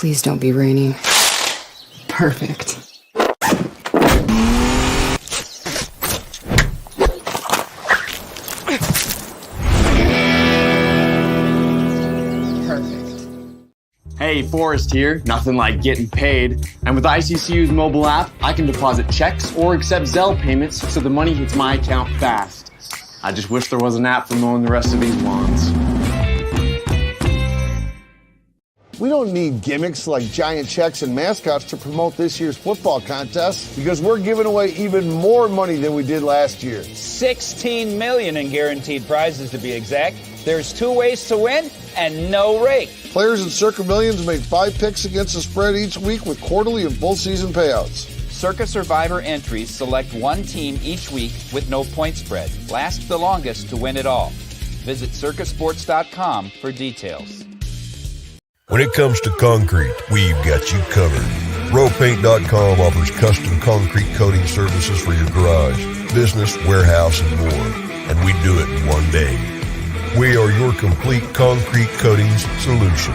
Please don't be raining. Perfect. Hey, Forrest here. Nothing like getting paid. And with ICCU's mobile app, I can deposit checks or accept Zelle payments so the money hits my account fast. I just wish there was an app for mowing the rest of these lawns. We don't need gimmicks like giant checks and mascots to promote this year's football contest because we're giving away even more money than we did last year. $16 million in guaranteed prizes to be exact. There's 2 ways to win and no rake. Players in Circa Millions make 5 picks against the spread each week with quarterly and full season payouts. Circa Survivor entries select one team each week with no point spread. Last the longest to win it all. Visit circasports.com for details. When it comes to concrete, we've got you covered. RowPaint.com offers custom concrete coating services for your garage, business, warehouse, and more. And we do it in one day. We are your complete concrete coatings solution.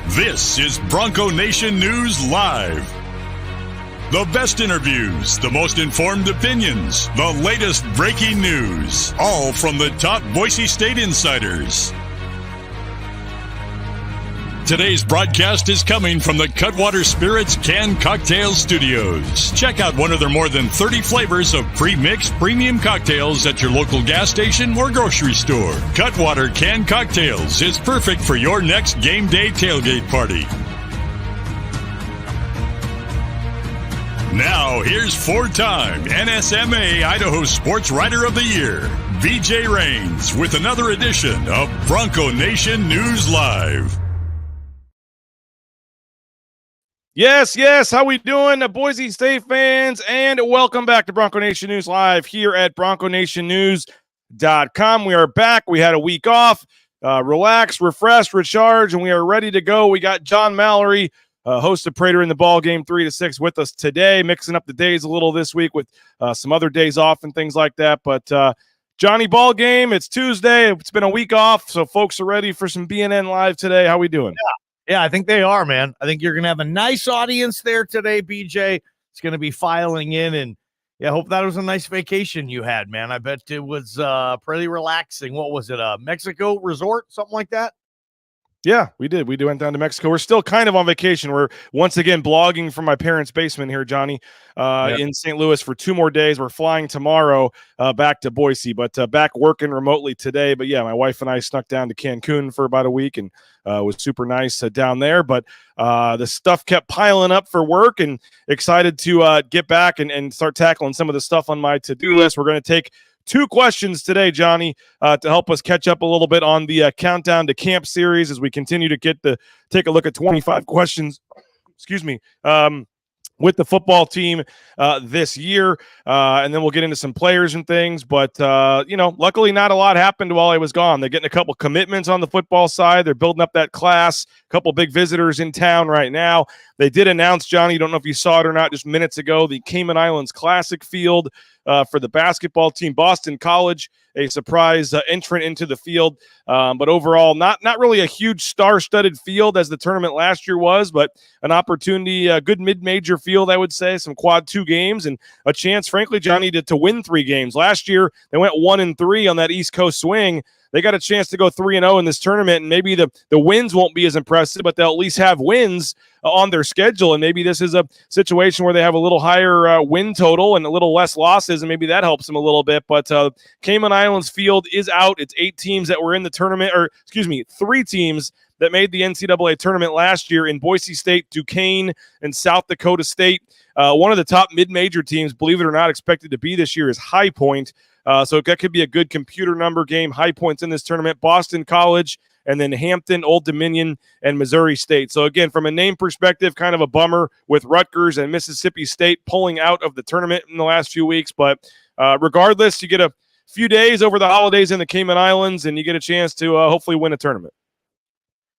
This is Bronco Nation News Live. The best interviews, the most informed opinions, the latest breaking news, all from the top Boise State insiders. Today's broadcast is coming from the Cutwater Spirits Canned Cocktail Studios. Check out one of their more than 30 flavors of pre-mixed premium cocktails at your local gas station or grocery store. Cutwater Canned Cocktails is perfect for your next game day tailgate party. Now, here's 4-time NSMA Idaho Sports Writer of the Year, BJ Rains, with another edition of Bronco Nation News Live. Yes, how we doing, Boise State fans, and welcome back to Bronco Nation News Live here at BroncoNationNews.com. We are back. We had a week off, relax, refresh, recharge, and we are ready to go. We got John Mallory, host of Prater in the Ball Game 3 to 6 with us today, mixing up the days a little this week with some other days off and things like that. But Johnny, ball game, it's Tuesday. It's been a week off, so folks are ready for some BNN Live today. How we doing? Yeah, I think they are, man. I think you're going to have a nice audience there today, BJ. It's going to be filing in, and yeah, hope that was a nice vacation you had, man. I bet it was pretty relaxing. What was it, a Mexico resort, something like that? Yeah, we did. We went down to Mexico. We're still kind of on vacation. We're once again blogging from my parents' basement here, Johnny, in St. Louis for 2 more days. We're flying tomorrow back to Boise, but back working remotely today. But yeah, my wife and I snuck down to Cancun for about a week, and it was super nice down there. But the stuff kept piling up for work, and excited to get back and start tackling some of the stuff on my to-do list. We're going to take 2 questions today, Johnny, to help us catch up a little bit on the Countdown to Camp series as we continue to take a look at 25 questions, with the football team this year. And then we'll get into some players and things. But, luckily not a lot happened while I was gone. They're getting a couple commitments on the football side. They're building up that class, a couple big visitors in town right now. They did announce, Johnny, don't know if you saw it or not, just minutes ago, the Cayman Islands Classic field for the basketball team. Boston College, a surprise entrant into the field. But overall, not really a huge star-studded field as the tournament last year was, but an opportunity, a good mid-major field, I would say, some quad 2 games, and a chance, frankly, Johnny, to win 3 games. Last year, they went 1-3 on that East Coast swing. They got a chance to go 3-0 in this tournament, and maybe the wins won't be as impressive, but they'll at least have wins on their schedule, and maybe this is a situation where they have a little higher win total and a little less losses, and maybe that helps them a little bit. But Cayman Islands field is out. It's 8 teams that were in the tournament, 3 teams that made the NCAA tournament last year in Boise State, Duquesne, and South Dakota State. One of the top mid-major teams, believe it or not, expected to be this year is High Point. So that could be a good computer number game. High Points in this tournament, Boston College, and then Hampton, Old Dominion, and Missouri State. So again, from a name perspective, kind of a bummer with Rutgers and Mississippi State pulling out of the tournament in the last few weeks. But regardless, you get a few days over the holidays in the Cayman Islands, and you get a chance to hopefully win a tournament.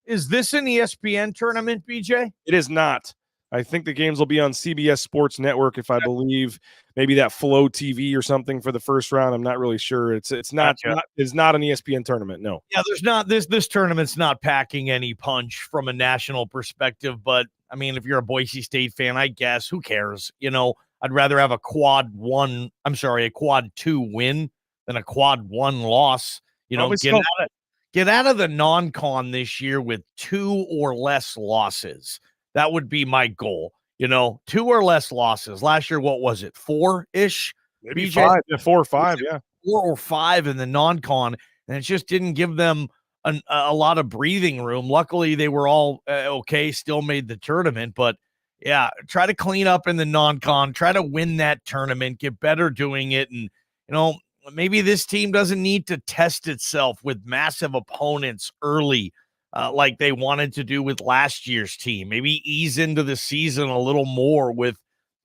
Is this an ESPN tournament, BJ? It is not. I think the games will be on CBS Sports Network, if I believe, maybe that Flow TV or something for the first round. I'm not really sure. It's not it's not an ESPN tournament. No. Yeah, there's not this tournament's not packing any punch from a national perspective. But I mean, if you're a Boise State fan, I guess who cares? I'd rather have a quad 2 win than a quad 1 loss. Get out of the non-con this year with 2 or less losses. That would be my goal. 2 or less losses. Last year, what was it? 4-ish? Maybe BJ? 5. Yeah, 4 or 5, yeah. 4 or 5 in the non-con, and it just didn't give them a lot of breathing room. Luckily, they were all okay, still made the tournament. But, yeah, try to clean up in the non-con. Try to win that tournament. Get better doing it. And, maybe this team doesn't need to test itself with massive opponents early like they wanted to do with last year's team. Maybe ease into the season a little more with,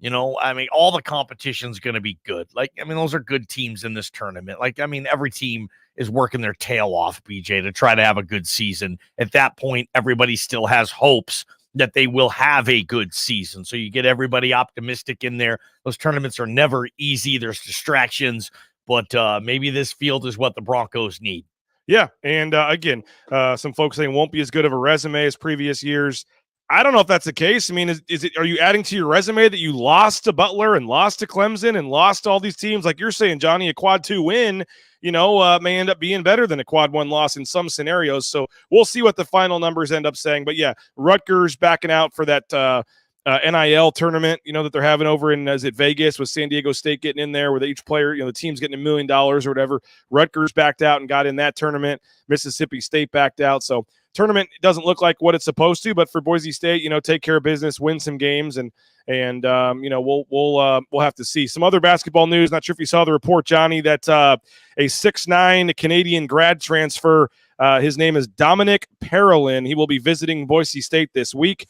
all the competition's going to be good. Those are good teams in this tournament. Every team is working their tail off, BJ, to try to have a good season. At that point, everybody still has hopes that they will have a good season. So you get everybody optimistic in there. Those tournaments are never easy. There's distractions, but maybe this field is what the Broncos need. Yeah, and again, some folks saying won't be as good of a resume as previous years. I don't know if that's the case. I mean, are you adding to your resume that you lost to Butler and lost to Clemson and lost to all these teams? Like you're saying, Johnny, a quad 2 win, may end up being better than a quad 1 loss in some scenarios. So we'll see what the final numbers end up saying. But yeah, Rutgers backing out for that NIL tournament, that they're having over in, is it Vegas, with San Diego State getting in there, where each player, the team's getting $1 million or whatever. Rutgers backed out and got in that tournament. Mississippi State backed out. So tournament doesn't look like what it's supposed to, but for Boise State, take care of business, win some games, and we'll have to see. Some other basketball news. Not sure if you saw the report, Johnny, that a 6'9" Canadian grad transfer. His name is Dominic Parolin. He will be visiting Boise State this week.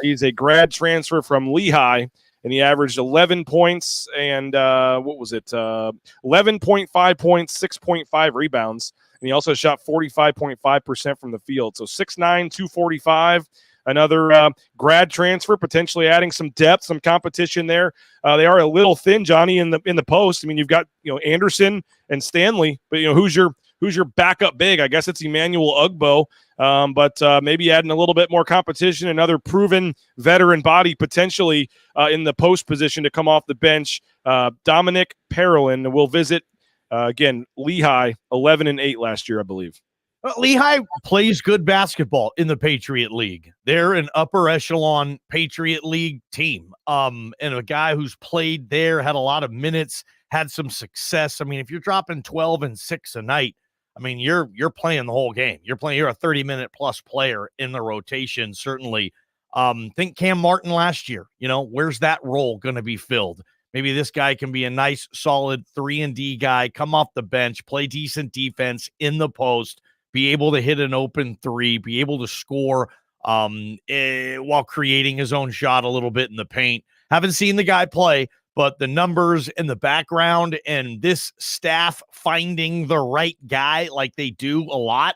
He's a grad transfer from Lehigh, and he averaged 11 points and 11.5 points, 6.5 rebounds, and he also shot 45.5% from the field. So 6'9", 245. Another grad transfer, potentially adding some depth, some competition there. They are a little thin, Johnny, in the post. I mean, you've got Anderson and Stanley, but who's your backup big? I guess it's Emmanuel Ugbo, but maybe adding a little bit more competition, another proven veteran body potentially in the post position to come off the bench. Dominic Parolin will visit again Lehigh, 11-8 last year, I believe. Lehigh plays good basketball in the Patriot League. They're an upper echelon Patriot League team. And a guy who's played there, had a lot of minutes, had some success. I mean, if you're dropping 12 and 6 a night, I mean, you're playing the whole game. You're a 30-minute plus player in the rotation, certainly. Think Cam Martin last year. Where's that role going to be filled? Maybe this guy can be a nice, solid 3-and-D guy, come off the bench, play decent defense in the post, be able to hit an open three, be able to score while creating his own shot a little bit in the paint. Haven't seen the guy play, but the numbers in the background and this staff finding the right guy like they do a lot,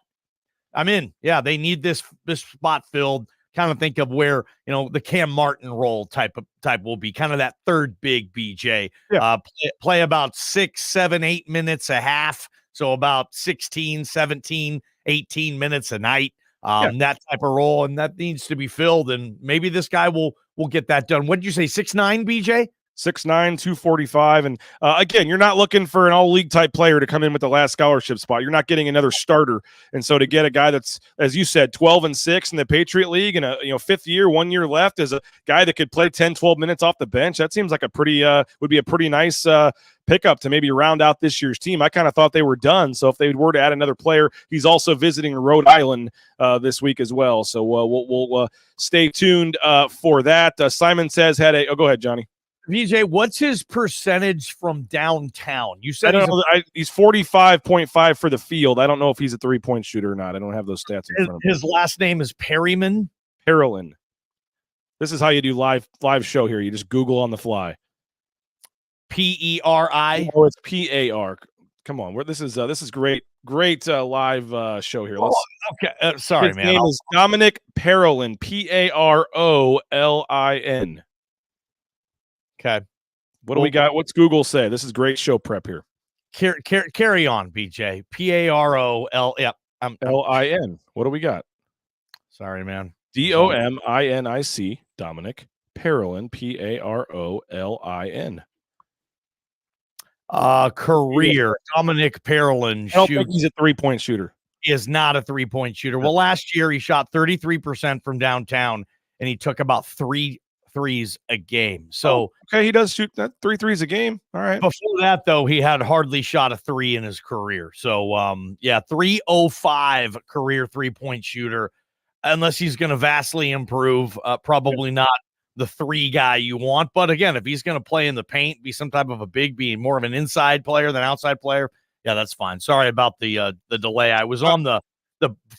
I'm in. Yeah, they need this spot filled. Kind of think of where, the Cam Martin role type will be, kind of that third big BJ. Yeah. Play about 6, 7, 8 minutes a half. So about 16, 17, 18 minutes a night. That type of role, and that needs to be filled. And maybe this guy will get that done. What did you say, 6'9", BJ? 6'9", 245. And again, you're not looking for an all-league type player to come in with the last scholarship spot. You're not getting another starter. And so to get a guy that's, as you said, 12 and 6 in the Patriot League and a fifth year, 1 year left, as a guy that could play 10, 12 minutes off the bench, that seems like would be a pretty nice pickup to maybe round out this year's team. I kind of thought they were done. So if they were to add another player, he's also visiting Rhode Island this week as well. So we'll stay tuned for that. Simon says go ahead, Johnny. VJ, what's his percentage from downtown? You said he's 45.5 for the field. I don't know if he's a 3-point shooter or not. I don't have those stats in front of me. His last name is Perryman? Parolin. This is how you do live show here. You just Google on the fly. P-E-R-I? Oh, it's P-A-R. Come on. This is great Great live show here. Let's. Okay, sorry, His man. name is Dominic Parolin, Parolin. Okay. What do we got? What's Google say? This is great show prep here. Carry on, BJ. Parol. Yep. Lin. What do we got? Sorry, man. Dominic, Dominic Parolin, Parolin. Career. Dominic Parolin I don't think he's a 3-point shooter. He is not a 3-point shooter. Well, last year he shot 33% from downtown, and he took about 3 threes a game. So okay, he does shoot that 3 threes a game. All right. Before that, though, he had hardly shot a 3 in his career. So 305 career 3-point shooter. Unless he's going to vastly improve, probably not the 3 guy you want. But again, if he's going to play in the paint, be some type of a big, be more of an inside player than outside player, yeah, that's fine. Sorry about the delay. I was on the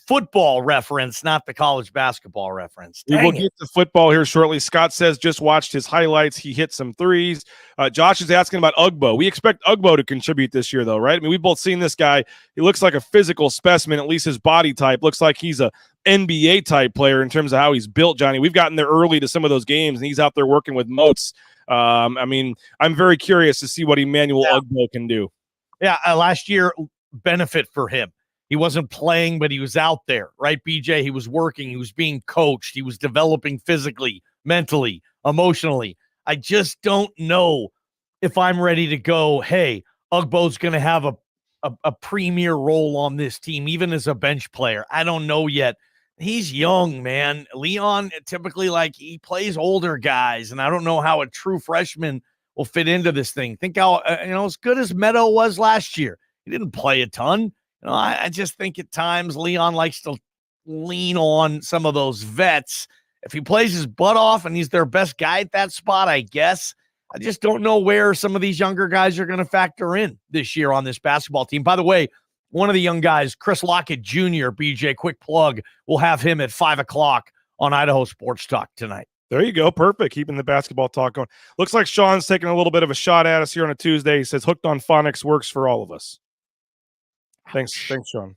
football reference, not the college basketball reference. We will get to football here shortly. Scott says just watched his highlights. He hit some threes. Josh is asking about Ugbo. We expect Ugbo to contribute this year, though, right? I mean, we've both seen this guy. He looks like a physical specimen, at least his body type. Looks like he's a NBA-type player in terms of how he's built, Johnny. We've gotten there early to some of those games, and he's out there working with Moats. I mean, I'm very curious to see what Emmanuel Ugbo can do. Yeah, last year, benefit for him. He wasn't playing, but he was out there, right, BJ? He was working. He was being coached. He was developing physically, mentally, emotionally. I just don't know if I'm ready to go, hey, Ugbo's going to have a premier role on this team, even as a bench player. I don't know yet. He's young, man. Leon, typically, he plays older guys, and I don't know how a true freshman will fit into this thing. Think how, as good as Meadow was last year. He didn't play a ton. I just think at times Leon likes to lean on some of those vets. If he plays his butt off and he's their best guy at that spot, I guess. I just don't know where some of these younger guys are going to factor in this year on this basketball team. By the way, one of the young guys, Chris Lockett Jr., BJ, quick plug, we'll have him at 5 o'clock on Idaho Sports Talk tonight. There you go. Perfect. Keeping the basketball talk going. Looks like Sean's taking a little bit of a shot at us here on a Tuesday. He says Hooked on Phonics works for all of us. Thanks, Sean.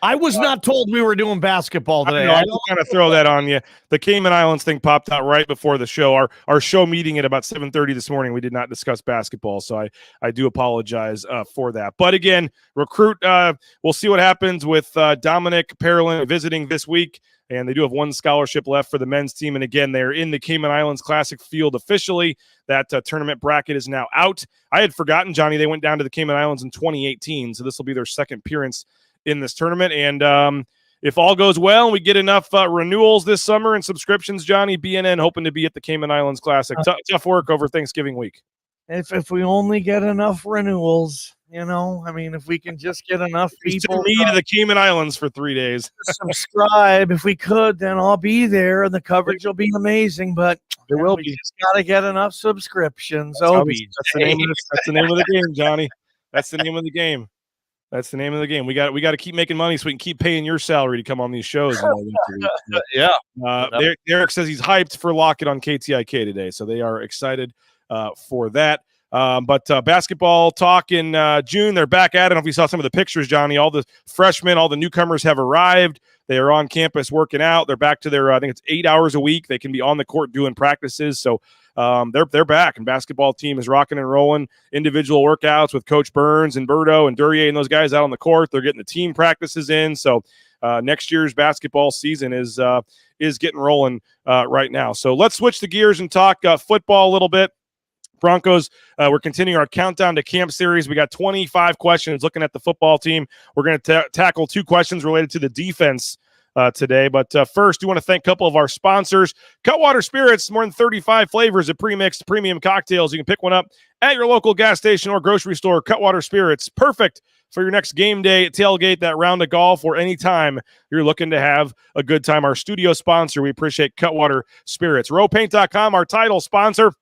I was not told we were doing basketball today. I just kind of throw that on you. The Cayman Islands thing popped out right before the show. Our show meeting at about 7:30 this morning, we did not discuss basketball, so I do apologize for that. But again, recruit, we'll see what happens with Dominic Parolin visiting this week, and they do have 1 scholarship left for the men's team. And again, they're in the Cayman Islands Classic field officially. That tournament bracket is now out. I had forgotten, Johnny, they went down to the Cayman Islands in 2018, so this will be their second appearance in this tournament. And if all goes well and we get enough renewals this summer and subscriptions, Johnny, BNN hoping to be at the Cayman Islands Classic. Tough work over Thanksgiving week. If we only get enough renewals, if we can just get enough people to the Cayman Islands for 3 days. Subscribe. If we could, then I'll be there and the coverage will be amazing. But we just got to get enough subscriptions. That's the name of the game, Johnny. That's the name of the game. That's the name of the game. We got to keep making money so we can keep paying your salary to come on these shows. Yeah. Derek says he's hyped for Lockett on KTIK today, so they are excited for that. But basketball talk in June, they're back at it. I don't know if you saw some of the pictures, Johnny. All the freshmen, all the newcomers have arrived. They are on campus working out. They're back to their, I think it's 8 hours a week. They can be on the court doing practices. So they're back, and basketball team is rocking and rolling. Individual workouts with Coach Burns and Berto and Duryea and those guys out on the court. They're getting the team practices in. So next year's basketball season is getting rolling right now. So let's switch the gears and talk football a little bit. Broncos, we're continuing our countdown to camp series. We got 25 questions looking at the football team. We're going to tackle 2 questions related to the defense today. But first, we want to thank a couple of our sponsors. Cutwater Spirits, more than 35 flavors of pre-mixed premium cocktails. You can pick one up at your local gas station or grocery store. Cutwater Spirits, perfect for your next game day, tailgate, that round of golf, or any time you're looking to have a good time. Our studio sponsor, we appreciate Cutwater Spirits. Rowpaint.com, our title sponsor.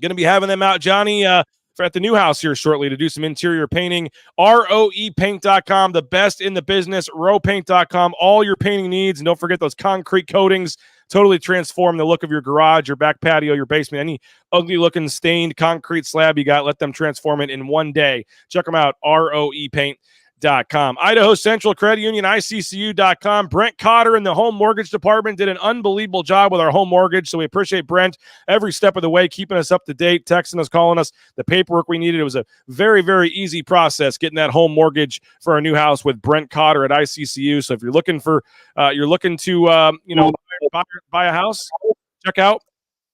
Going to be having them out, Johnny, at the new house here shortly to do some interior painting. ROEpaint.com, the best in the business. Rowpaint.com, all your painting needs. And don't forget those concrete coatings. Totally transform the look of your garage, your back patio, your basement, any ugly-looking stained concrete slab you got. Let them transform it in one day. Check them out, ROEpaint.com. Idaho Central Credit Union, ICCU.com. Brent Cotter in the home mortgage department did an unbelievable job with our home mortgage, so we appreciate Brent every step of the way, keeping us up to date, texting us, calling us, the paperwork we needed. It was a very, very easy process getting that home mortgage for our new house with Brent Cotter at ICCU. So if you're looking for, buy a house, check out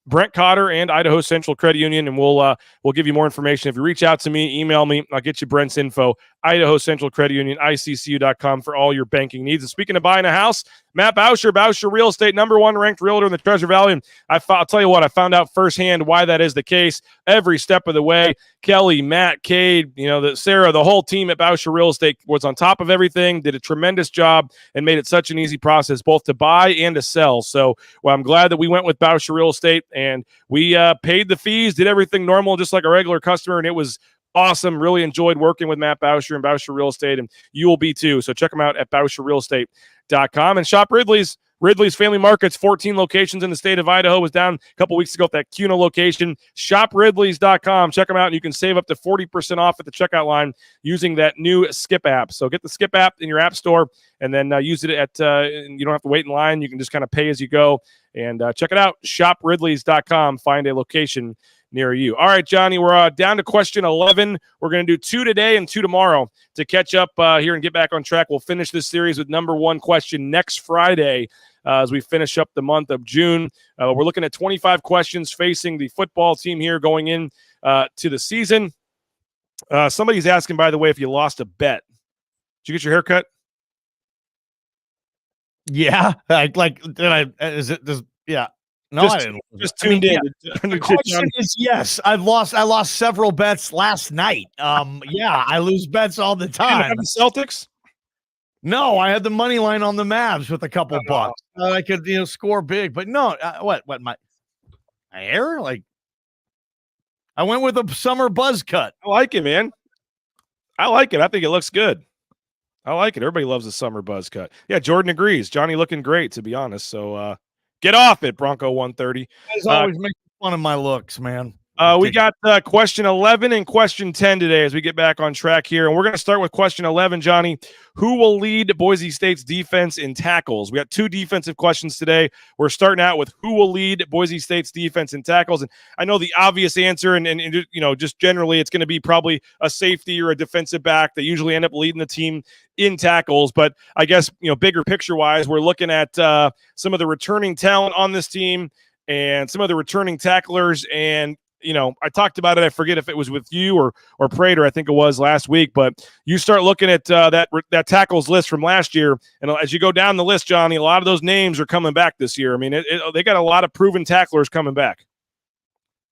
Brent Cotter and Idaho Central Credit Union, and we'll give you more information. If you reach out to me, email me, I'll get you Brent's info. Idaho Central Credit Union, ICCU.com for all your banking needs. And speaking of buying a house, Matt Bauscher Real Estate, #1 ranked realtor in the Treasure Valley. And I'll tell you what, I found out firsthand why that is the case every step of the way. Kelly, Matt, Cade, Sarah, the whole team at Bauscher Real Estate was on top of everything, did a tremendous job, and made it such an easy process both to buy and to sell. So I'm glad that we went with Bauscher Real Estate, and we paid the fees, did everything normal, just like a regular customer, and it was awesome. Really enjoyed working with Matt Bauscher and Bauscher Real Estate, and you will be too. So check them out at BauscherRealEstate.com and shop Ridley's. Ridley's Family Markets, 14 locations in the state of Idaho. Was down a couple weeks ago at that CUNA location. ShopRidleys.com. Check them out, and you can save up to 40% off at the checkout line using that new Skip app. So get the Skip app in your app store, and then use it at you don't have to wait in line. You can just kind of pay as you go. And check it out, ShopRidleys.com. Find a location near you. All right, Johnny, we're down to question 11. We're going to do 2 today and 2 tomorrow to catch up here and get back on track. We'll finish this series with #1 question next Friday as we finish up the month of June. We're looking at 25 questions facing the football team here going in to the season. Somebody's asking, by the way, if you lost a bet. Did you get your hair cut? Yeah. Yeah. No, I didn't. Just tuned in. The question is yes. I lost several bets last night. I lose bets all the time. You have the Celtics? No, I had the money line on the Mavs with a couple bucks. I could score big, but no. What my hair? Like I went with a summer buzz cut. I like it, man. I like it. I think it looks good. I like it. Everybody loves the summer buzz cut. Yeah, Jordan agrees. Johnny looking great, to be honest. So get off it, Bronco 130. You guys always make fun of my looks, man. We got question 11 and question 10 today as we get back on track here. And we're going to start with question 11, Johnny. Who will lead Boise State's defense in tackles? We got 2 defensive questions today. We're starting out with who will lead Boise State's defense in tackles. And I know the obvious answer, and just generally it's going to be probably a safety or a defensive back that usually end up leading the team in tackles. But I guess, bigger picture-wise, we're looking at some of the returning talent on this team and some of the returning tacklers. And I talked about it. I forget if it was with you or Prater. I think it was last week. But you start looking at that tackles list from last year, and as you go down the list, Johnny, a lot of those names are coming back this year. I mean, they got a lot of proven tacklers coming back.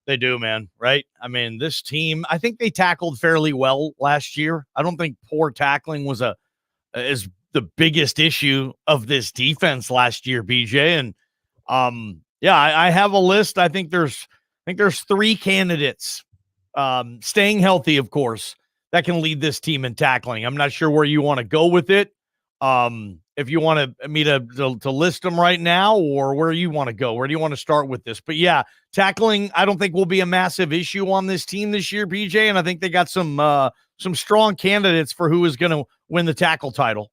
They do, man. Right? I mean, this team, I think they tackled fairly well last year. I don't think poor tackling is the biggest issue of this defense last year, BJ. And I have a list. I think there's 3 candidates, staying healthy, of course, that can lead this team in tackling. I'm not sure where you want to go with it. If you want me to list them right now, or where you want to go, where do you want to start with this? But yeah, tackling, I don't think will be a massive issue on this team this year, BJ. And I think they got some strong candidates for who is going to win the tackle title.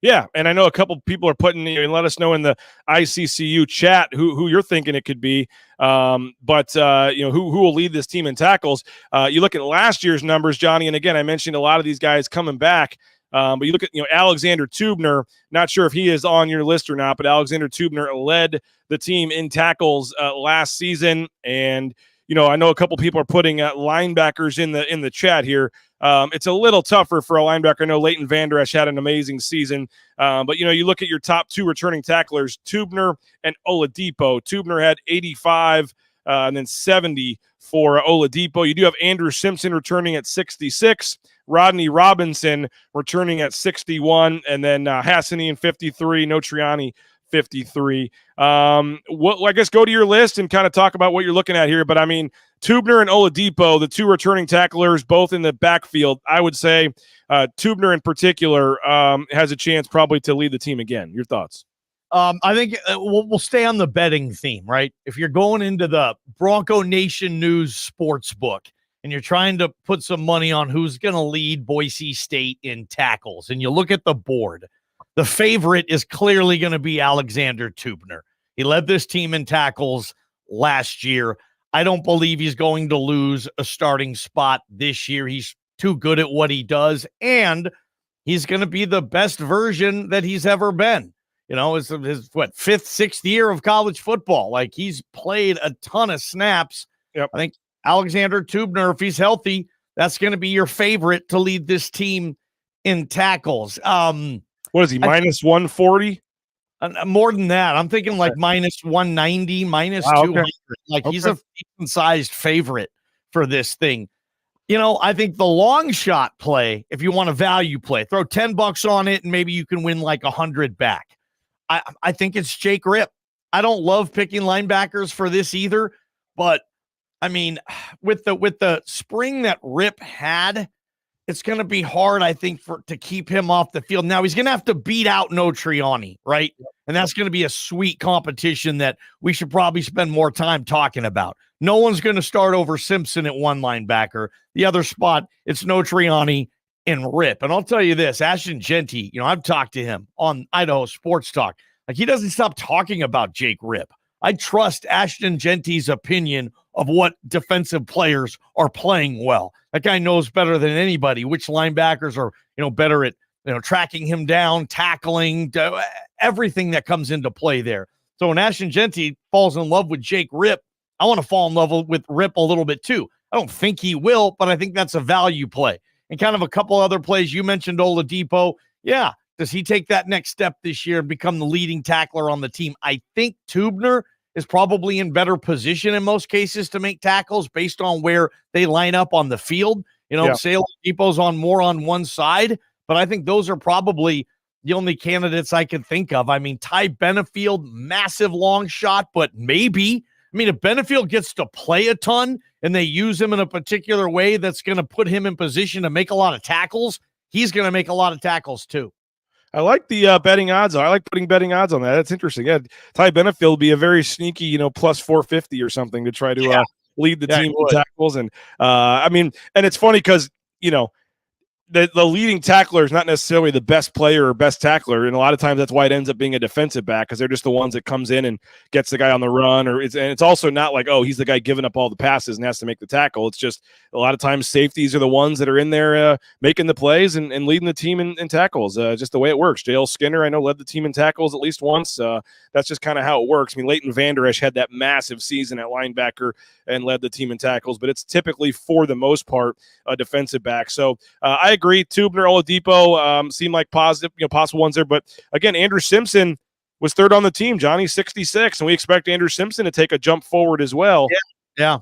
Yeah, and I know a couple people are putting, and let us know in the ICCU chat who you're thinking it could be. But who will lead this team in tackles? You look at last year's numbers, Johnny, and again, I mentioned a lot of these guys coming back. But you look at Alexander Tubner. Not sure if he is on your list or not, but Alexander Tubner led the team in tackles last season, and I know a couple people are putting linebackers in the chat here. It's a little tougher for a linebacker. I know Leighton Vander Esch had an amazing season, but you look at your top 2 returning tacklers, Tubner and Oladipo. Tubner had 85 and then 70 for Oladipo. You do have Andrew Simpson returning at 66, Rodney Robinson returning at 61, and then Hassanian 53, Notriani 53. I guess go to your list and kind of talk about what you're looking at here. But I mean, Tubner and Oladipo, the 2 returning tacklers, both in the backfield, I would say Tubner in particular has a chance probably to lead the team again. Your thoughts? I think we'll stay on the betting theme, right? If you're going into the Bronco Nation News sports book and you're trying to put some money on who's going to lead Boise State in tackles, and you look at the board, the favorite is clearly going to be Alexander Tubner. He led this team in tackles last year. I don't believe he's going to lose a starting spot this year. He's too good at what he does, and he's going to be the best version that he's ever been. You know, his fifth, sixth year of college football. Like, he's played a ton of snaps. Yep. I think Alexander Tubner, if he's healthy, that's going to be your favorite to lead this team in tackles. What is he, minus 140? More than that. I'm thinking like minus 190, minus 200. Okay. Like, he's a decent-sized favorite for this thing. You know, I think the long shot play, if you want a value play, throw $10 on it and maybe you can win like 100 back. I think it's Jake Ripp. I don't love picking linebackers for this either, but I mean, with the spring that Ripp had, it's going to be hard, I think, to keep him off the field. Now, he's going to have to beat out Notriani, right? And that's going to be a sweet competition that we should probably spend more time talking about. No one's going to start over Simpson at one linebacker. The other spot, it's Notriani and Ripp. And I'll tell you this, Ashton Genty, you know, I've talked to him on Idaho Sports Talk. Like, he doesn't stop talking about Jake Ripp. I trust Ashton Genty's opinion of what defensive players are playing well. That guy knows better than anybody which linebackers are, you know, better at, you know, tracking him down, tackling, everything that comes into play there. So when Ashton Genty falls in love with Jake Ripp, I want to fall in love with Ripp a little bit too. I don't think he will, but I think that's a value play. And kind of a couple other plays. You mentioned Oladipo. Yeah. Does he take that next step this year and become the leading tackler on the team? I think Tubner is probably in better position in most cases to make tackles based on where they line up on the field. You know, say Oladipo's on one side, but I think those are probably the only candidates I can think of. I mean, Ty Benefield, massive long shot, but maybe. I mean, if Benefield gets to play a ton and they use him in a particular way that's going to put him in position to make a lot of tackles, he's going to make a lot of tackles too. I like the betting odds. I like putting betting odds on that. That's interesting. Yeah, Ty Benefield would be a very sneaky, you know, plus 450 or something to try to lead the team in tackles. And I mean, and it's funny because, you know, the leading tackler is not necessarily the best player or best tackler, and a lot of times that's why it ends up being a defensive back, because they're just the ones that comes in and gets the guy on the run, and it's also not like, oh, he's the guy giving up all the passes and has to make the tackle. It's just a lot of times safeties are the ones that are in there making the plays and leading the team in tackles. Just the way it works. J.L. Skinner, I know, led the team in tackles at least once. That's just kind of how it works. I mean, Leighton Vander Esch had that massive season at linebacker and led the team in tackles, but it's typically, for the most part, a defensive back. So I agree. Tubner, Oladipo seem like positive, you know, possible ones there. But again, Andrew Simpson was third on the team. Johnny's 66, and we expect Andrew Simpson to take a jump forward as well. Yeah.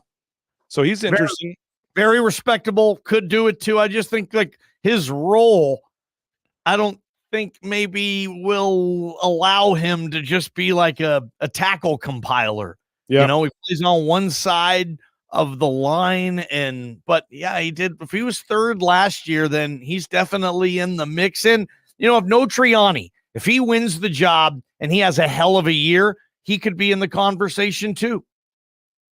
So he's interesting. Very respectable. Could do it too. I just think like his role, I don't think maybe will allow him to just be like a tackle compiler. Yeah. You know, he plays on one side of the line, but yeah, he did. If he was third last year, then he's definitely in the mix. And, you know, if Notriani, if he wins the job and he has a hell of a year, he could be in the conversation too.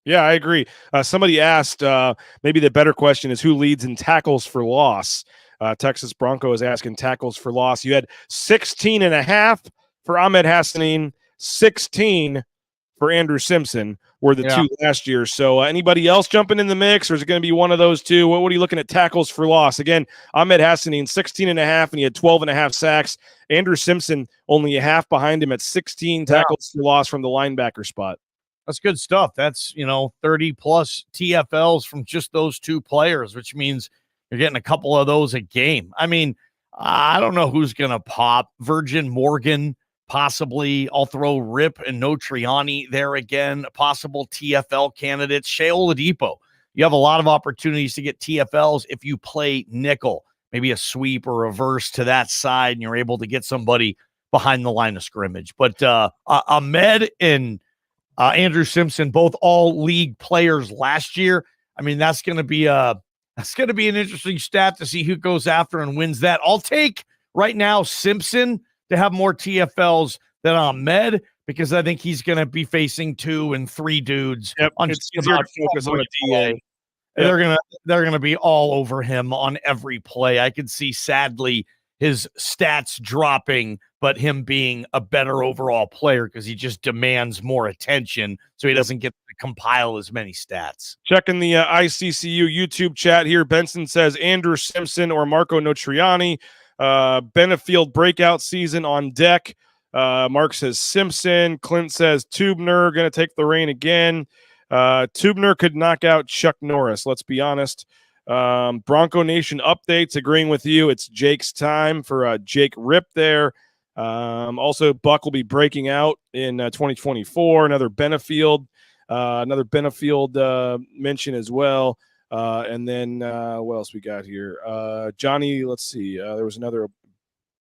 Yeah, I agree. Somebody asked, maybe the better question is who leads in tackles for loss. Texas Broncos asking tackles for loss. You had 16.5 for Ahmed Hassanin, 16 for Andrew Simpson were the two last year. So anybody else jumping in the mix, or is it going to be one of those two? What are you looking at tackles for loss? Again, Ahmed Hassanin, 16.5, and he had 12.5 sacks. Andrew Simpson only a half behind him at 16 tackles for loss from the linebacker spot. That's good stuff. That's, you know, 30 plus TFLs from just those two players, which means you're getting a couple of those a game. I mean, I don't know who's going to pop. Virgin Morgan, possibly. I'll throw Ripp and Notriani there again. Possible TFL candidates. Shea Oladipo. You have a lot of opportunities to get TFLs if you play nickel. Maybe a sweep or reverse to that side, and you're able to get somebody behind the line of scrimmage. But Ahmed and Andrew Simpson, both all league players last year. I mean, that's going to be an interesting stat to see who goes after and wins that. I'll take right now Simpson to have more TFLs than Ahmed, because I think he's going to be facing 2 and 3 dudes. Yep, it's easier to focus on a DA. They're gonna be all over him on every play. I could see, sadly, his stats dropping, but him being a better overall player because he just demands more attention, so he doesn't get to compile as many stats. Checking the ICCU YouTube chat here. Benson says Andrew Simpson or Marco Notriani. Benefield breakout season on deck. Mark says Simpson. Clint says Tubner going to take the reign again. Tubner could knock out Chuck Norris. Let's be honest. Bronco Nation updates, agreeing with you. It's Jake's time for Jake Rip there. Also, Buck will be breaking out in 2024. Another Benefield mention as well. And then what else we got here? Johnny, let's see. There was another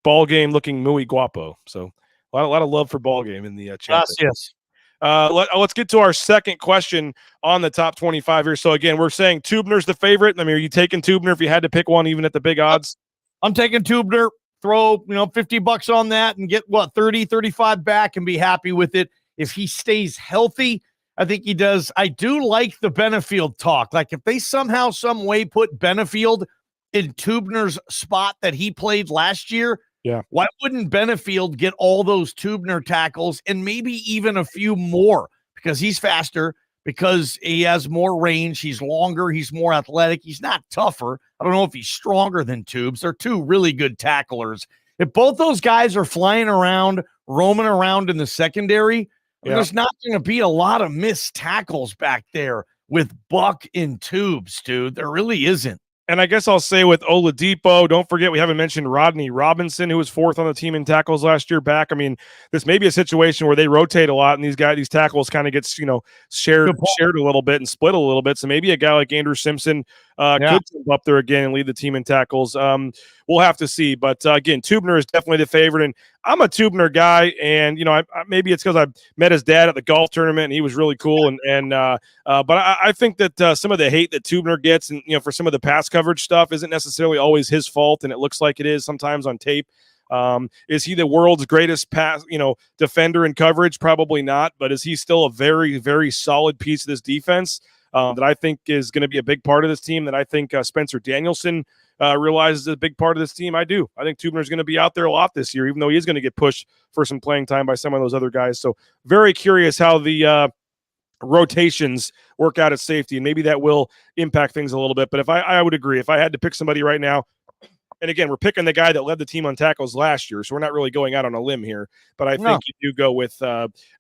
ball game looking muy guapo. So a lot of love for ball game in the chat. Yes. Let's get to our second question on the top 25 here. So again, we're saying Tubner's the favorite. I mean, are you taking Tubner if you had to pick one, even at the big odds? I'm taking Tubner. Throw $50 on that and get 30, 35 back and be happy with it. If he stays healthy, I think he does. I do like the Benefield talk. Like if they somehow, some way put Benefield in Tubner's spot that he played last year, why wouldn't Benefield get all those Tubner tackles and maybe even a few more because he's faster, because he has more range, he's longer, he's more athletic, he's not tougher. I don't know if he's stronger than Tubes. They're two really good tacklers. If both those guys are flying around, roaming around in the secondary, there's not going to be a lot of missed tackles back there with Buck and Tubes, dude. There really isn't. And I guess I'll say with Oladipo, don't forget we haven't mentioned Rodney Robinson, who was fourth on the team in tackles last year back. I mean, this may be a situation where they rotate a lot, and these tackles kind of gets shared a little bit and split a little bit. So maybe a guy like Andrew Simpson could jump up there again and lead the team in tackles. We'll have to see. But again, Tubner is definitely the favorite, and I'm a Tubner guy. And maybe it's because I met his dad at the golf tournament, and he was really cool. But I think that some of the hate that Tubner gets, and for some of the pass coverage stuff, isn't necessarily always his fault, and it looks like it is sometimes on tape. Is he the world's greatest defender in coverage? Probably not. But is he still a very, very solid piece of this defense that I think is going to be a big part of this team? That I think Spencer Danielson realizes is a big part of this team. I do. I think Tubner's going to be out there a lot this year, even though he is going to get pushed for some playing time by some of those other guys. So very curious how the rotations work out at safety, and maybe that will impact things a little bit. But if I would agree, if I had to pick somebody right now, and again, we're picking the guy that led the team on tackles last year, so we're not really going out on a limb here. But I think you do go with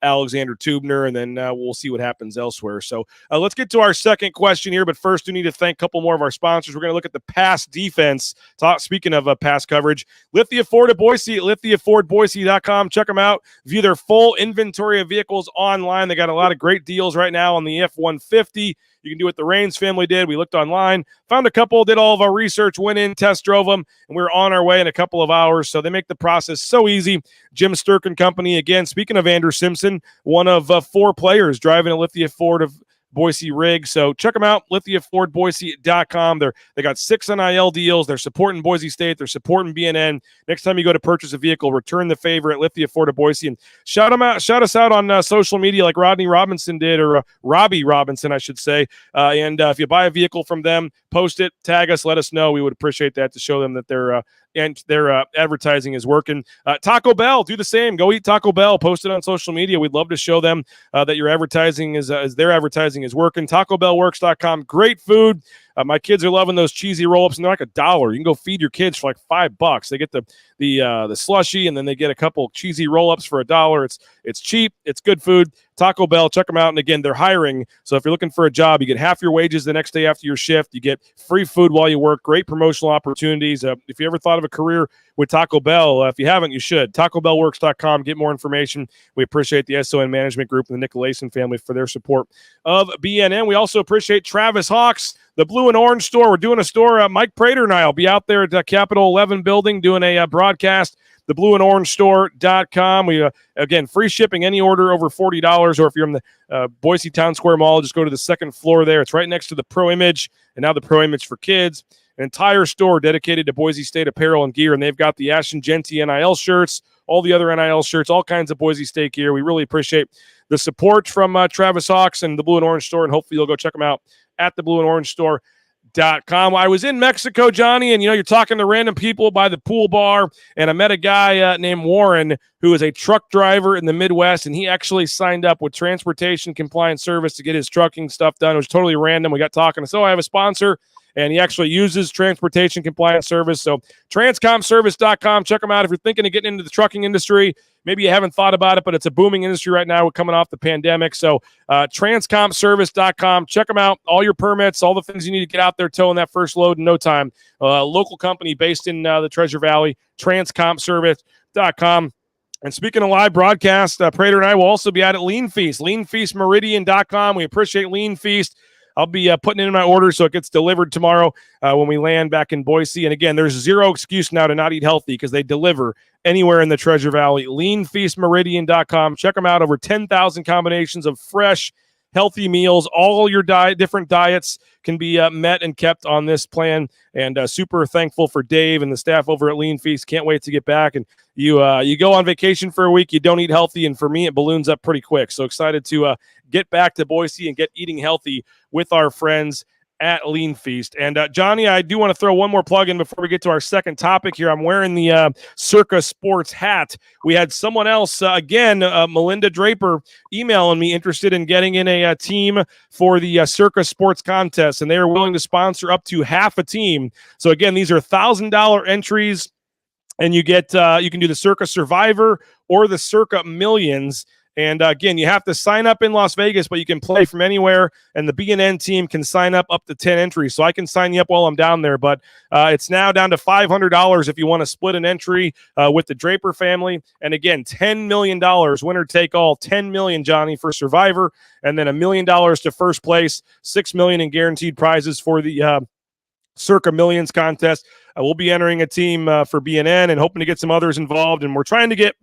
Alexander Tubner, and then we'll see what happens elsewhere. So let's get to our second question here. But first, we need to thank a couple more of our sponsors. We're going to look at the pass defense. Speaking of pass coverage, Lithia Ford of Boise at lithiafordboise.com. Check them out. View their full inventory of vehicles online. They got a lot of great deals right now on the F-150. You can do what the Raines family did. We looked online, found a couple, did all of our research, went in, test drove them, and we were on our way in a couple of hours. So they make the process so easy. Jim Sturk and Company, again, speaking of Andrew Simpson, one of 4 players driving a Lithia Ford of Boise rig. So check them out, lithiafordboise.com. They got 6 NIL deals. They're supporting Boise State. They're supporting BNN. Next time you go to purchase a vehicle, return the favor at Lithia Ford of Boise, and shout us out on social media like Rodney Robinson did, or Robbie Robinson, I should say. And if you buy a vehicle from them, post it, tag us, let us know. We would appreciate that to show them that their advertising is working. Taco Bell, do the same. Go eat Taco Bell. Post it on social media. We'd love to show them that your advertising is their advertising is working. TacoBellWorks.com. Great food. My kids are loving those cheesy roll-ups, and they're like $1. You can go feed your kids for like $5. They get the slushy, and then they get a couple cheesy roll-ups for $1. It's cheap. It's good food. Taco Bell, check them out. And again, they're hiring. So if you're looking for a job, you get half your wages the next day after your shift. You get free food while you work. Great promotional opportunities. If you ever thought of a career with Taco Bell, if you haven't, you should. TacoBellWorks.com. Get more information. We appreciate the SON Management Group and the Nicolason family for their support of BNN. We also appreciate Travis Hawks, the Blue and Orange store. We're doing a store. Mike Prater and I will be out there at the Capitol 11 building doing a broadcast. theblueandorangestore.com. We again, free shipping any order over $40, or if you're in the Boise Town Square Mall, just go to the second floor there. It's right next to the Pro Image, and now the Pro Image for kids. An entire store dedicated to Boise State apparel and gear, and they've got the Ashton Genty NIL shirts, all the other NIL shirts, all kinds of Boise State gear. We really appreciate the support from Travis Hawks and the Blue and Orange store, and hopefully you'll go check them out at the Blue and Orange Store.com. I was in Mexico, Johnny, and you're talking to random people by the pool bar, and I met a guy named Warren who is a truck driver in the Midwest, and he actually signed up with Transportation Compliance Service to get his trucking stuff done. It was totally random. We got talking. So I have a sponsor, and he actually uses Transportation Compliance Service. So transcomservice.com. Check them out if you're thinking of getting into the trucking industry. Maybe you haven't thought about it, but it's a booming industry right now. We're coming off the pandemic. So transcomservice.com. Check them out. All your permits, all the things you need to get out there towing that first load in no time. Local company based in the Treasure Valley, transcomservice.com. And speaking of live broadcast, Prater and I will also be out at Lean Feast, leanfeastmeridian.com. We appreciate Lean Feast. I'll be putting it in my order so it gets delivered tomorrow when we land back in Boise. And again, there's zero excuse now to not eat healthy because they deliver anywhere in the Treasure Valley. Leanfeastmeridian.com. Check them out. Over 10,000 combinations of fresh, healthy meals. All your different diets can be met and kept on this plan. And super thankful for Dave and the staff over at Lean Feast. Can't wait to get back. And you go on vacation for a week, you don't eat healthy, and for me, it balloons up pretty quick. So excited to get back to Boise and get eating healthy with our friends at Lean Feast. And Johnny, I do want to throw one more plug in before we get to our second topic here. I'm wearing the Circa Sports hat. We had someone else, again, Melinda Draper, emailing me interested in getting in a team for the Circa Sports contest, and they are willing to sponsor up to half a team. So again, these are $1,000 entries, and you get you can do the Circa Survivor or the Circa Millions. And again, you have to sign up in Las Vegas, but you can play from anywhere, and the BNN team can sign up to 10 entries. So I can sign you up while I'm down there, but it's now down to $500 if you want to split an entry with the Draper family. And again, $10 million, winner take all, $10 million, Johnny, for Survivor, and then $1 million to first place, $6 million in guaranteed prizes for the Circa Millions contest. We'll be entering a team for BNN and hoping to get some others involved, and we're trying to get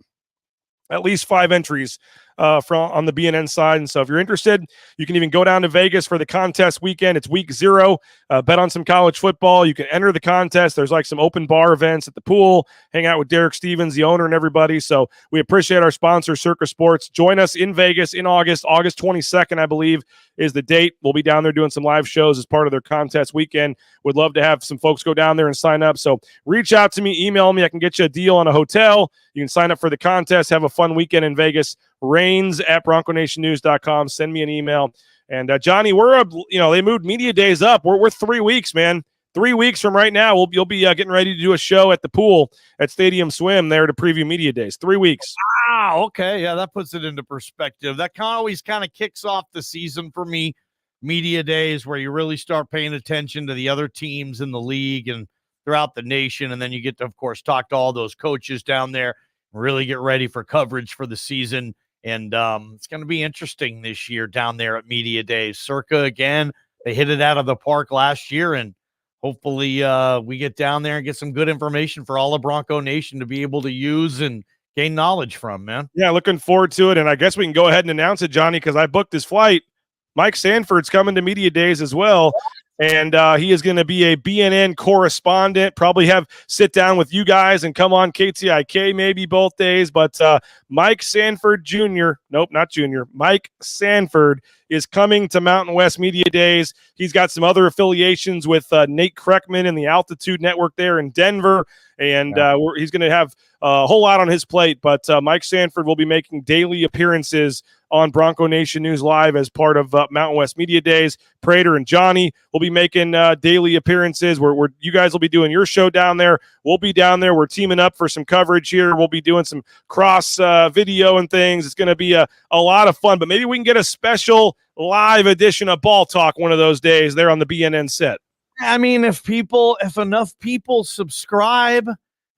at least 5 entries on the BNN side. And so if you're interested, you can even go down to Vegas for the contest weekend. It's week 0. Bet on some college football. You can enter the contest. There's like some open bar events at the pool, hang out with Derek Stevens, the owner, and everybody. So we appreciate our sponsor, Circa Sports. Join us in Vegas in August 22nd, I believe, is the date. We'll be down there doing some live shows as part of their contest weekend. Would love to have some folks go down there and sign up. So reach out to me, email me. I can get you a deal on a hotel. You can sign up for the contest, have a fun weekend in Vegas. Rains@BroncoNationNews.com. Send me an email. And Johnny, they moved media days up. We're 3 weeks, man. 3 weeks from right now, you'll be getting ready to do a show at the pool at Stadium Swim there to preview media days. 3 weeks. Wow. Okay. Yeah, that puts it into perspective. That always kind of kicks off the season for me. Media days where you really start paying attention to the other teams in the league and throughout the nation. And then you get to, of course, talk to all those coaches down there, really get ready for coverage for the season. And it's going to be interesting this year down there at Media Days. Circa, again, they hit it out of the park last year, and hopefully we get down there and get some good information for all of Bronco Nation to be able to use and gain knowledge from, man. Yeah, looking forward to it. And I guess we can go ahead and announce it, Johnny, because I booked his flight. Mike Sanford's coming to Media Days as well. And he is going to be a BNN correspondent, probably sit down with you guys and come on KTIK maybe both days. But Mike Sanford Jr., nope, not Jr., Mike Sanford is coming to Mountain West Media Days. He's got some other affiliations with Nate Kreckman and the Altitude Network there in Denver. And he's going to have a whole lot on his plate. But Mike Sanford will be making daily appearances on Bronco Nation News Live as part of Mountain West Media Days. Prater and Johnny will be making daily appearances where you guys will be doing your show down there. We'll be down there. We're teaming up for some coverage here. We'll be doing some cross video and things. It's going to be a lot of fun, but maybe we can get a special live edition of Ball Talk one of those days there on the BNN set. I mean, if enough people subscribe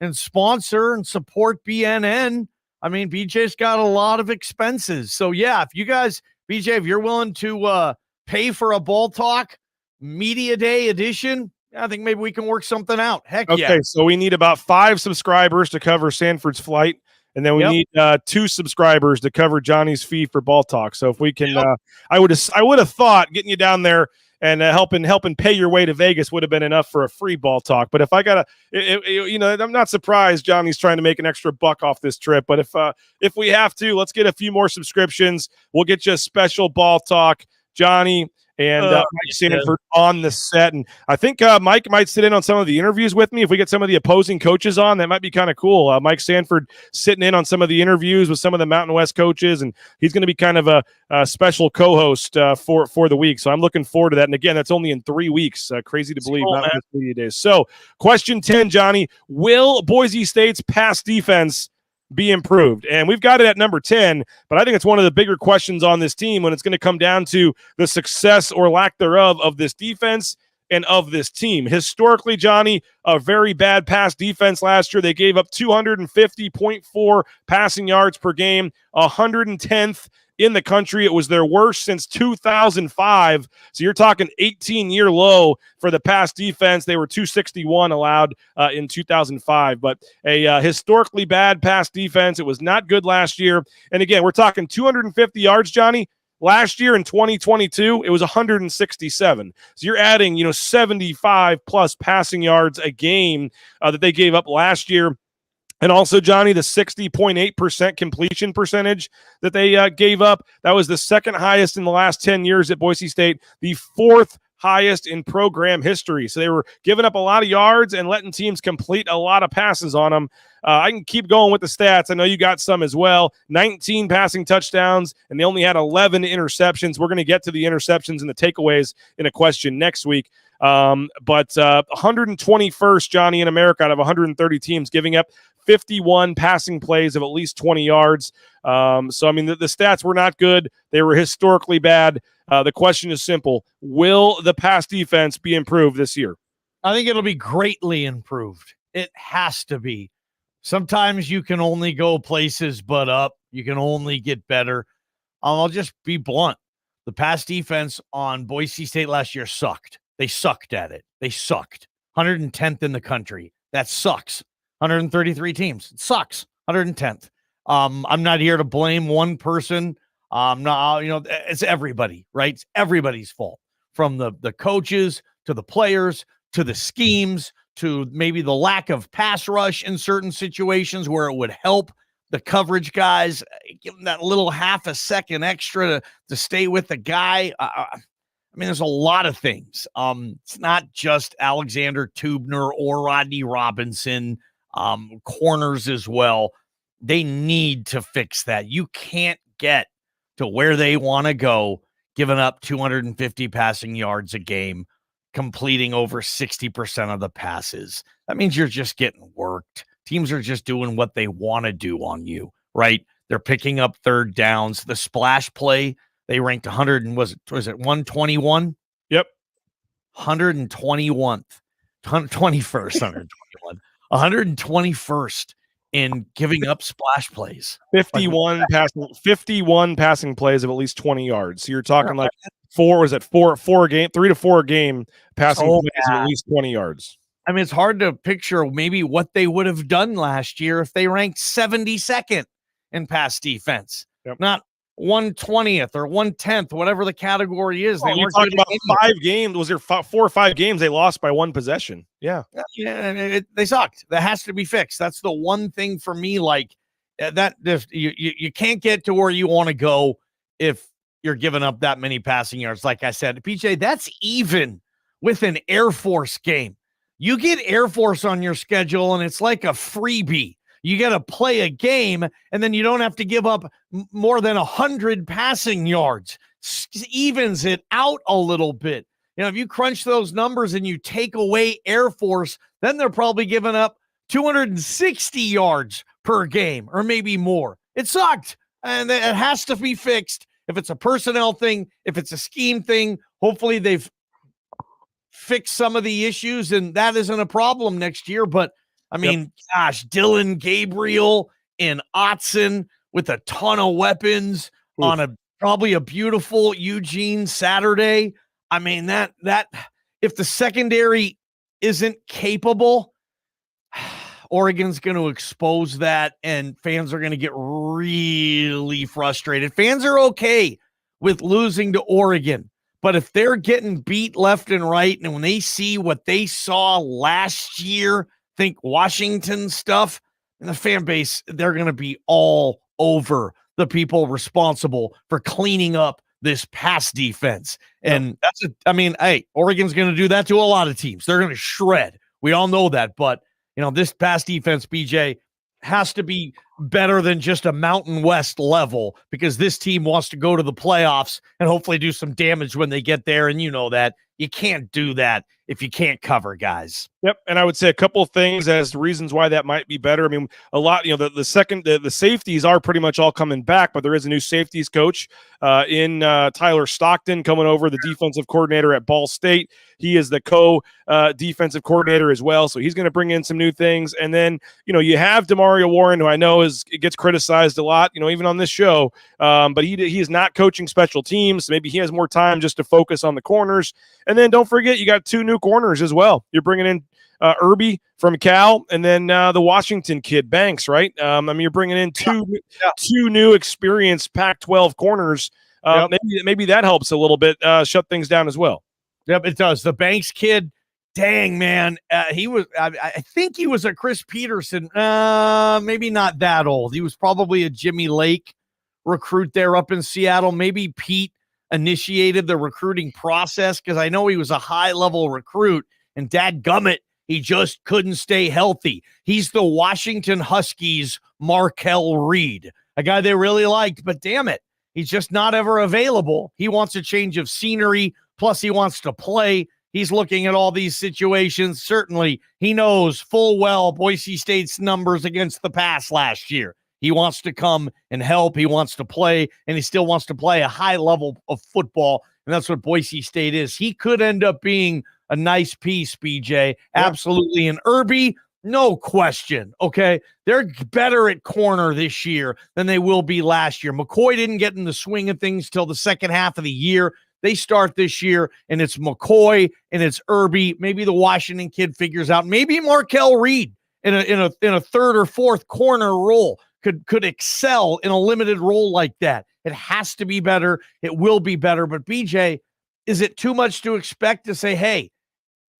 and sponsor and support BNN, I mean, BJ's got a lot of expenses. So, yeah, if you guys, BJ, if you're willing to pay for a Ball Talk Media Day edition, I think maybe we can work something out. Heck yeah. Okay, so we need about 5 subscribers to cover Sanford's flight, and then we need 2 subscribers to cover Johnny's fee for Ball Talk. So if we can, I would have thought getting you down there and helping pay your way to Vegas would have been enough for a free Ball Talk. But if I got I'm not surprised Johnny's trying to make an extra buck off this trip. But if we have to, let's get a few more subscriptions. We'll get you a special Ball Talk. Johnny and Mike Sanford on the set. And I think Mike might sit in on some of the interviews with me. If we get some of the opposing coaches on, that might be kind of cool. Mike Sanford sitting in on some of the interviews with some of the Mountain West coaches, and he's going to be kind of a special co-host for the week. So I'm looking forward to that. And again, that's only in 3 weeks. Crazy to believe. Cool, Mountain West Media Days. So question 10, Johnny, will Boise State's pass defense be improved? And we've got it at number 10, but I think it's one of the bigger questions on this team when it's going to come down to the success or lack thereof of this defense and of this team. Historically, Johnny, a very bad pass defense last year. They gave up 250.4 passing yards per game, 110th in the country. It was their worst since 2005. So you're talking 18-year low for the pass defense. They were 261 allowed in 2005, but a historically bad pass defense. It was not good last year. And again, we're talking 250 yards, Johnny. Last year in 2022, it was 167. So you're adding, 75 plus passing yards a game that they gave up last year. And also, Johnny, the 60.8% completion percentage that they gave up, that was the second highest in the last 10 years at Boise State, the fourth highest in program history. So they were giving up a lot of yards and letting teams complete a lot of passes on them. I can keep going with the stats. I know you got some as well. 19 passing touchdowns, and they only had 11 interceptions. We're going to get to the interceptions and the takeaways in a question next week. But 121st, Johnny, in America out of 130 teams, giving up 51 passing plays of at least 20 yards. So, I mean, the stats were not good. They were historically bad. The question is simple. Will the pass defense be improved this year? I think it'll be greatly improved. It has to be. Sometimes you can only go places but up. You can only get better. I'll just be blunt. The pass defense on Boise State last year sucked. They sucked at it. They sucked. 110th in the country. That sucks. 133 teams. It sucks. 110th. I'm not here to blame one person. It's everybody, right? It's everybody's fault, from the coaches to the players to the schemes to maybe the lack of pass rush in certain situations where it would help the coverage guys, give them that little half a second extra to stay with the guy. I mean, there's a lot of things. It's not just Alexander Tubner or Rodney Robinson, corners as well. They need to fix that. You can't get to where they want to go, giving up 250 passing yards a game, completing over 60% of the passes. That means you're just getting worked. Teams are just doing what they want to do on you, right? They're picking up third downs. The splash play, they ranked 100 and was it 121? Yep. 121st, 121st in giving up splash plays. 51 passing plays of at least 20 yards. So you're talking like 3 to 4 a game passing plays of at least 20 yards. I mean, it's hard to picture maybe what they would have done last year if they ranked 72nd in pass defense, not 120th or 110th, whatever the category is. They weren't talking about 5 games. Was there 4 or 5 games they lost by 1 possession? Yeah. They sucked. That has to be fixed. That's the one thing for me. Like that, you can't get to where you want to go if you're giving up that many passing yards. Like I said, PJ, that's even with an Air Force game. You get Air Force on your schedule, and it's like a freebie. You got to play a game, and then you don't have to give up more than 100 passing yards. Evens it out a little bit. If you crunch those numbers and you take away Air Force, then they're probably giving up 260 yards per game or maybe more. It sucked, and it has to be fixed. If it's a personnel thing, if it's a scheme thing, hopefully they've fixed some of the issues, and that isn't a problem next year. But I mean, gosh, Dylan Gabriel and Otson with a ton of weapons on probably a beautiful Eugene Saturday. I mean, that if the secondary isn't capable, Oregon's going to expose that, and fans are going to get really frustrated. Fans are okay with losing to Oregon, but if they're getting beat left and right, and when they see what they saw last year, think Washington stuff, and the fan base, they're going to be all over the people responsible for cleaning up this pass defense. And hey, Oregon's going to do that to a lot of teams. They're going to shred. We all know that. But, this pass defense, BJ, has to be better than just a Mountain West level, because this team wants to go to the playoffs and hopefully do some damage when they get there. And that you can't do that if you can't cover guys. Yep. And I would say a couple of things as reasons why that might be better. I mean, a lot, the safeties are pretty much all coming back, but there is a new safeties coach in Tyler Stockton coming over, the defensive coordinator at Ball State. He is the defensive coordinator as well. So he's going to bring in some new things. And then, you have DeMario Warren, who I know gets criticized a lot, even on this show. But he is not coaching special teams. Maybe he has more time just to focus on the corners. And then don't forget, you got 2 new corners as well. You're bringing in Irby from Cal, and then the Washington kid, Banks, right? You're bringing in two new experienced Pac-12 corners. Maybe that helps a little bit shut things down as well. Yep, it does. The Banks kid, dang, man. He was, I think he was a Chris Peterson. Maybe not that old. He was probably a Jimmy Lake recruit there up in Seattle. Maybe Pete initiated the recruiting process, because I know he was a high-level recruit, and dadgummit, he just couldn't stay healthy. He's the Washington Huskies' Markel Reed, a guy they really liked, but damn it, he's just not ever available. He wants a change of scenery, plus he wants to play. He's looking at all these situations. Certainly, he knows full well Boise State's numbers against the pass last year. He wants to come and help. He wants to play, and he still wants to play a high level of football, and that's what Boise State is. He could end up being a nice piece, BJ. Absolutely. And Irby, no question, okay? They're better at corner this year than they will be last year. McCoy didn't get in the swing of things till the second half of the year. They start this year, and it's McCoy and it's Irby. Maybe the Washington kid figures out. Maybe Markel Reed in a third or fourth corner role could excel in a limited role like that. It has to be better. It will be better. But BJ, is it too much to expect to say, hey,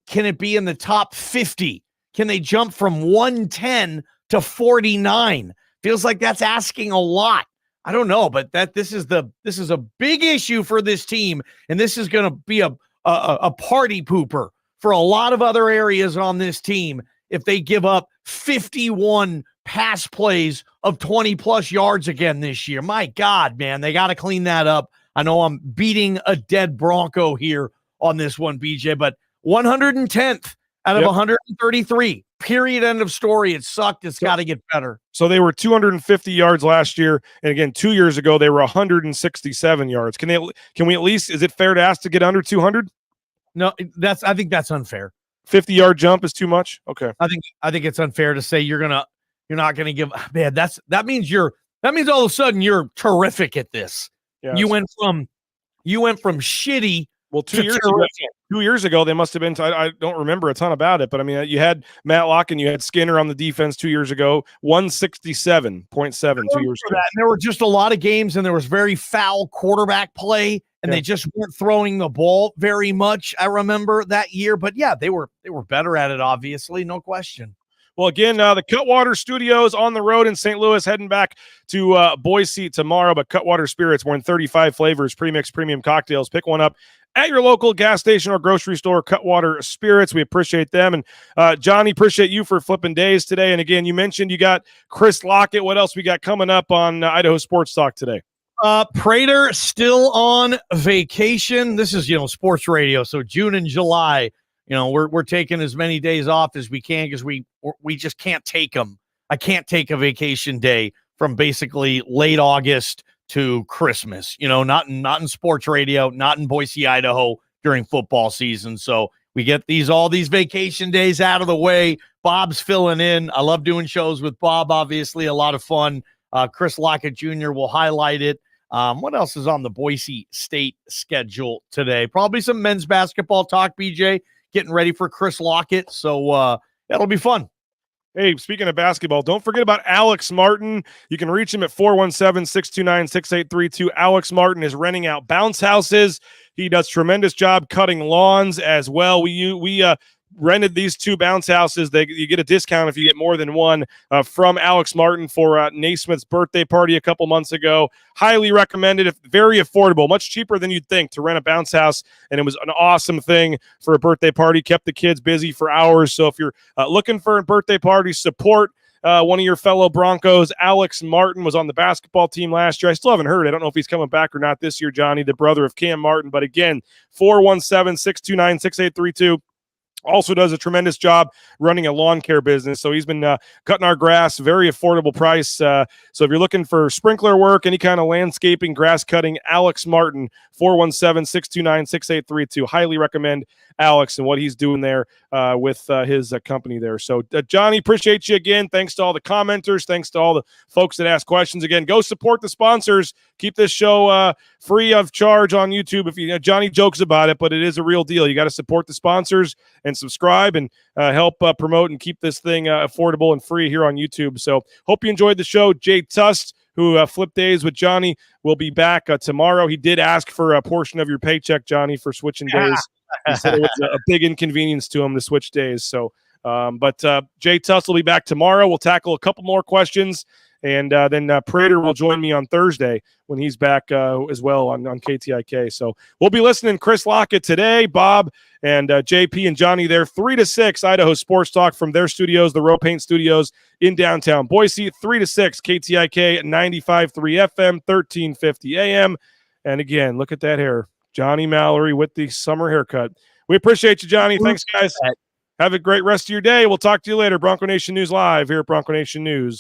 can it be in the top 50? Can they jump from 110 to 49? Feels like that's asking a lot. I don't know, but this is a big issue for this team, and this is going to be a party pooper for a lot of other areas on this team if they give up 51 pass plays of 20-plus yards again this year. My God, man, they got to clean that up. I know I'm beating a dead Bronco here on this one, BJ, but 110th out of 133. Period. End of story. It sucked. It's got to get better. So they were 250 yards last year, and again 2 years ago they were 167 yards. Can we at least? Is it fair to ask to get under 200? No, I think that's unfair. 50-yard jump is too much. Okay. I think it's unfair to say you're not gonna give. Man, that means all of a sudden you're terrific at this. Yes. You went from shitty. Well, 2 years ago, they must have been. I don't remember a ton about it, but I mean, you had Matlock and you had Skinner on the defense 2 years ago. 167.7 2 years ago. And there were just a lot of games, and there was very foul quarterback play, and they just weren't throwing the ball very much. I remember that year, but yeah, they were better at it. Obviously, no question. Well, again, the Cutwater Studios on the road in St. Louis, heading back to Boise tomorrow. But Cutwater Spirits, more than 35 flavors, pre-mixed premium cocktails. Pick one up at your local gas station or grocery store. Cutwater Spirits, we appreciate them. And Johnny, appreciate you for flipping days today. And again, you mentioned you got Chris Lockett. What else we got coming up on Idaho Sports Talk today? Prater still on vacation. This is, sports radio. So June and July, we're taking as many days off as we can because we just can't take them. I can't take a vacation day from basically late August to Christmas, not in sports radio, not in Boise, Idaho during football season. So we get all these vacation days out of the way. Bob's filling in. I love doing shows with Bob, obviously a lot of fun. Chris Lockett Jr. will highlight it. What else is on the Boise State schedule today? Probably some men's basketball talk, BJ, getting ready for Chris Lockett. So that'll be fun. Hey, speaking of basketball, don't forget about Alex Martin. You can reach him at 417-629-6832. Alex Martin is renting out bounce houses. He does tremendous job cutting lawns as well. We rented these 2 bounce houses. You get a discount if you get more than one from Alex Martin for Naismith's birthday party a couple months ago. Highly recommended. Very affordable, much cheaper than you'd think to rent a bounce house, and it was an awesome thing for a birthday party. Kept the kids busy for hours. So if you're looking for a birthday party, support one of your fellow Broncos. Alex Martin was on the basketball team last year. I still haven't heard. I don't know if he's coming back or not this year, Johnny, the brother of Cam Martin. But again, 417-629-6832. Also does a tremendous job running a lawn care business. So he's been cutting our grass, very affordable price. So if you're looking for sprinkler work, any kind of landscaping, grass cutting, Alex Martin, 417-629-6832. Highly recommend Alex and what he's doing there with his company there. So Johnny, appreciate you again. Thanks to all the commenters. Thanks to all the folks that ask questions. Again, go support the sponsors. Keep this show free of charge on YouTube. If Johnny jokes about it, but it is a real deal. You got to support the sponsors and subscribe and help promote and keep this thing affordable and free here on YouTube. So hope you enjoyed the show. Jay Tust, who flipped days with Johnny, will be back tomorrow. He did ask for a portion of your paycheck, Johnny, for switching days. He said it was a big inconvenience to him to switch days. So, but Jay Tust will be back tomorrow. We'll tackle a couple more questions. And then Prater will join me on Thursday when he's back as well on KTIK. So we'll be listening. Chris Lockett today, Bob and JP and Johnny there, 3 to 6, Idaho Sports Talk from their studios, the Row Paint Studios in downtown Boise, 3 to 6, KTIK at 95.3 FM, 1350 AM. And again, look at that hair. Johnny Mallory with the summer haircut. We appreciate you, Johnny. Thanks, guys. Have a great rest of your day. We'll talk to you later. Bronco Nation News Live here at Bronco Nation News.